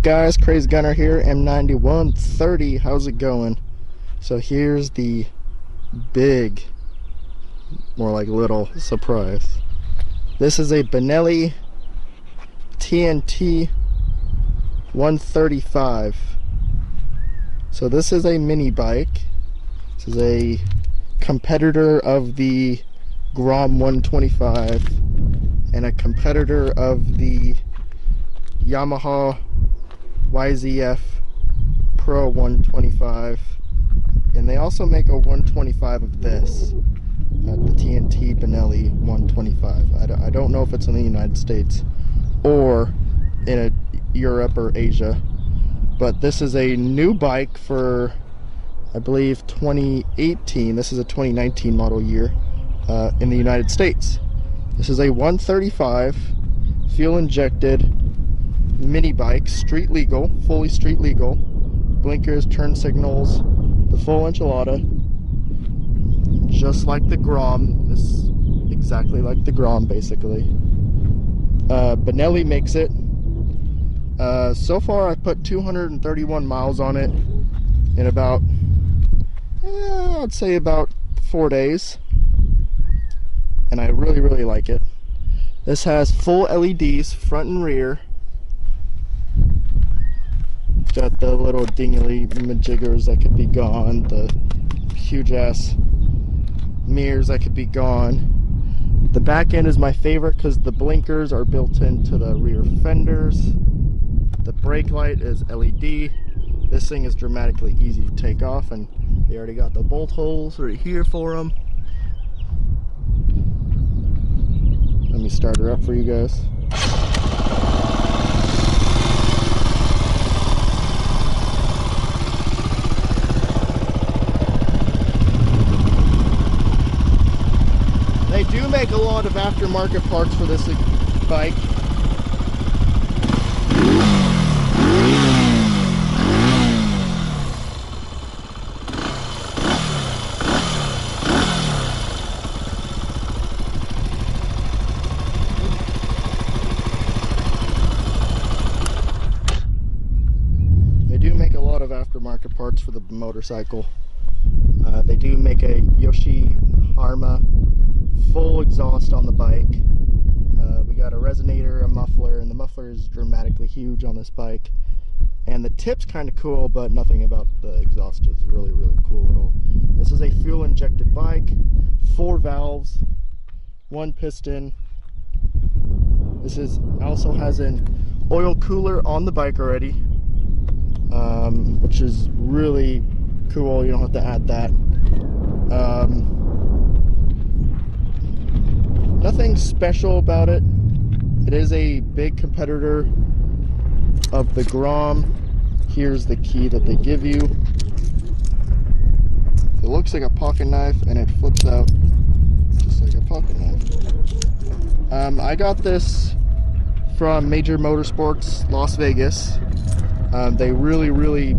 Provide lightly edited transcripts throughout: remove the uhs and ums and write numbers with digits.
guys? Crazy Gunner here, M9130. How's it going? So here's the big, more like little surprise. This is a Benelli Tnt 135. So this is a mini bike. This is a competitor of the Grom 125 and a competitor of the Yamaha YZF Pro 125, and they also make a 125 of this, the TNT Benelli 125. I don't know if it's in the United States or in Europe or Asia, but this is a new bike for, I believe, 2018. This is a 2019 model year in the United States. This is a 135 fuel injected mini bike, street legal, fully street legal, blinkers, turn signals, the full enchilada, just like the Grom. This is exactly like the Grom, basically. Benelli makes it. So far I've put 231 miles on it in about, I'd say about 4 days, and I really like it. This has full LEDs, front and rear. Got the little dingly majiggers that could be gone, the huge ass mirrors that could be gone. The back end is my favorite because the blinkers are built into the rear fenders. The brake light is LED. This thing is dramatically easy to take off, and they already got the bolt holes right here for them. Let me start her up for you guys. They do make a lot of aftermarket parts for this bike. They do make a lot of aftermarket parts for the motorcycle. They do make a Yoshihama full exhaust on the bike. We got a resonator, a muffler, and the muffler is dramatically huge on this bike. And the tip's kind of cool, but nothing about the exhaust is really cool at all. This is a fuel injected bike, 4 valves, 1 piston. This is also has an oil cooler on the bike already, which is really cool. You don't have to add that. Nothing special about it. It is a big competitor of the Grom. Here's the key that they give you. It looks like a pocket knife and it flips out just like a pocket knife. I got this from Major Motorsports Las Vegas. They really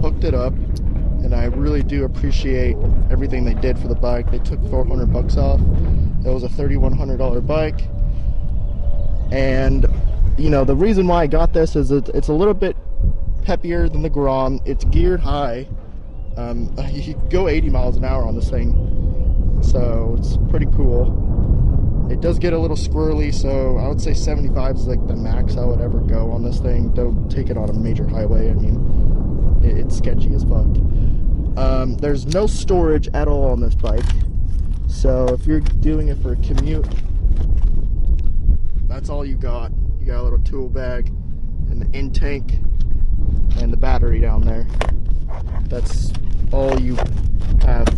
hooked it up, and I really do appreciate everything they did for the bike. They took 400 bucks off. It was a $3,100 bike, and you know, the reason why I got this is it's a little bit peppier than the Grom. It's geared high. You can go 80 miles an hour on this thing, so it's pretty cool. It does get a little squirrely, so I would say 75 is like the max I would ever go on this thing. Don't take it on a major highway. I mean, it's sketchy as fuck. There's no storage at all on this bike. So if you're doing it for a commute, that's all you got. You got a little tool bag and the in tank and the battery down there. That's all you have.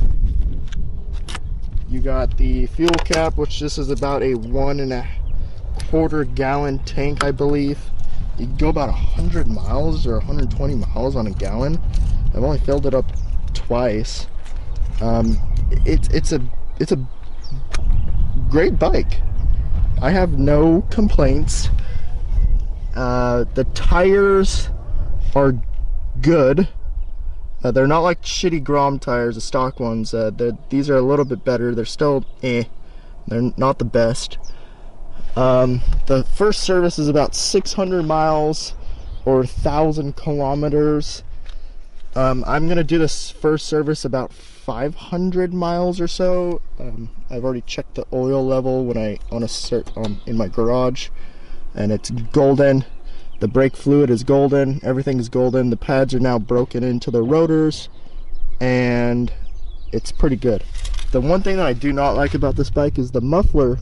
You got the fuel cap, which this is about a 1.25 gallon tank, I believe. You can go about 100 miles or 120 miles on a gallon. I've only filled it up twice. It's a great bike. I have no complaints. The tires are good. They're not like shitty Grom tires, the stock ones. These are a little bit better. They're still They're not the best. The first service is about 600 miles or 1,000 kilometers. I'm gonna do this first service about 500 miles or so. I've already checked the oil level when I in my garage, and it's golden. The brake fluid is golden. Everything is golden. The pads are now broken into the rotors, and it's pretty good. The one thing that I do not like about this bike is the muffler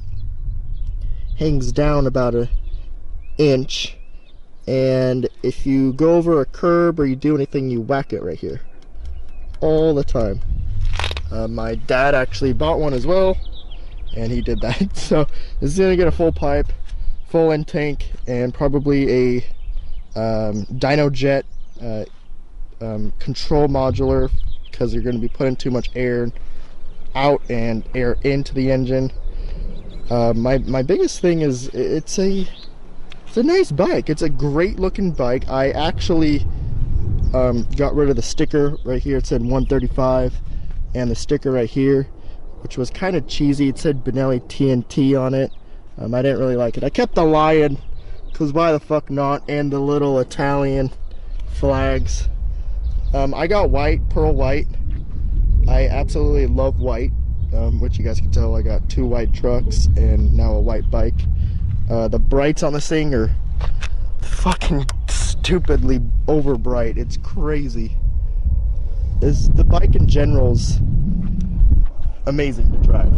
hangs down about an inch, and if you go over a curb or you do anything, you whack it right here all the time. My dad actually bought one as well, and he did that. So this is gonna get a full pipe, full end tank, and probably a dyno jet control modular, because you're going to be putting too much air out and air into the engine. My biggest thing is it's a nice bike. It's a great looking bike. I actually got rid of the sticker right here. It said 135, and the sticker right here, which was kind of cheesy. It said Benelli Tnt on it. I didn't really like it. I kept the lion, because why the fuck not, and the little Italian flags. I got white, pearl white. I absolutely love white, which you guys can tell. I got 2 white trucks and now a white bike. The brights on this thing are fucking stupidly over bright. It's crazy. The bike in general is amazing to drive.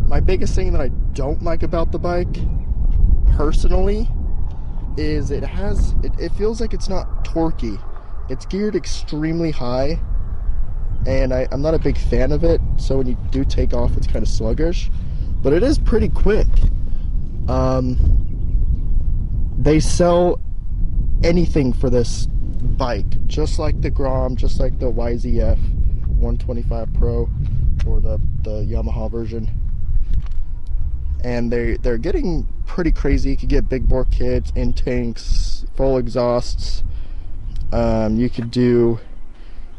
My biggest thing that I don't like about the bike, personally, is it feels like it's not torquey. It's geared extremely high, and I'm not a big fan of it, so when you do take off, it's kind of sluggish, but it is pretty quick. They sell anything for this bike, just like the Grom, just like the YZF 125 Pro, or the Yamaha version. And they're getting pretty crazy. You could get big bore kits, in tanks, full exhausts. You could do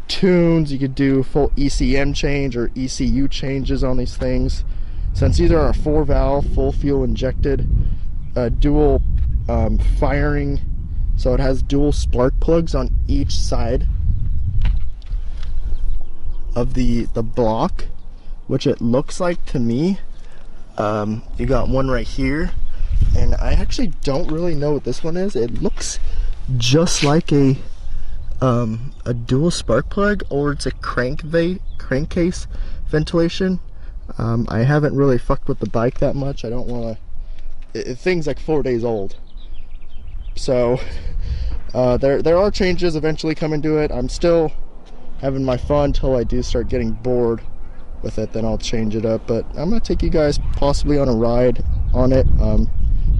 tunes. You could do full ECM change or ECU changes on these things. Since these are a 4-valve, full fuel injected, dual firing, so it has dual spark plugs on each side of the block, which it looks like to me. You got one right here, and I actually don't really know what this one is. It looks just like a dual spark plug, or it's a crankcase ventilation. I haven't really fucked with the bike that much. I don't want to. Thing's like 4 days old, so there are changes eventually coming to it. I'm still having my fun till I do start getting bored with it, then I'll change it up. But I'm gonna take you guys possibly on a ride on it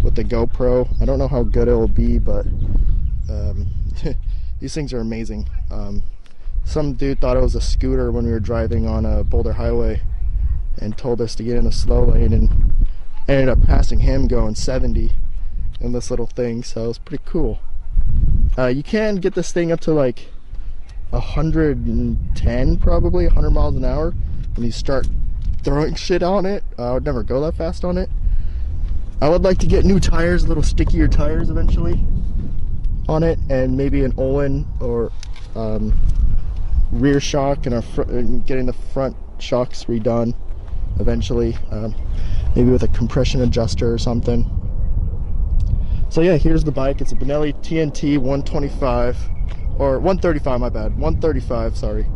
with the GoPro. I don't know how good it will be, but these things are amazing. Some dude thought it was a scooter when we were driving on a Boulder Highway and told us to get in the slow lane, and ended up passing him going 70 in this little thing, so it's pretty cool. You can get this thing up to like 110, probably 100 miles an hour when you start throwing shit on it. I would never go that fast on it. I would like to get new tires, little stickier tires eventually on it, and maybe an Olin or rear shock, and getting the front shocks redone eventually, maybe with a compression adjuster or something. So yeah, here's the bike. It's a Benelli Tnt 125, or 135, my bad, 135, sorry.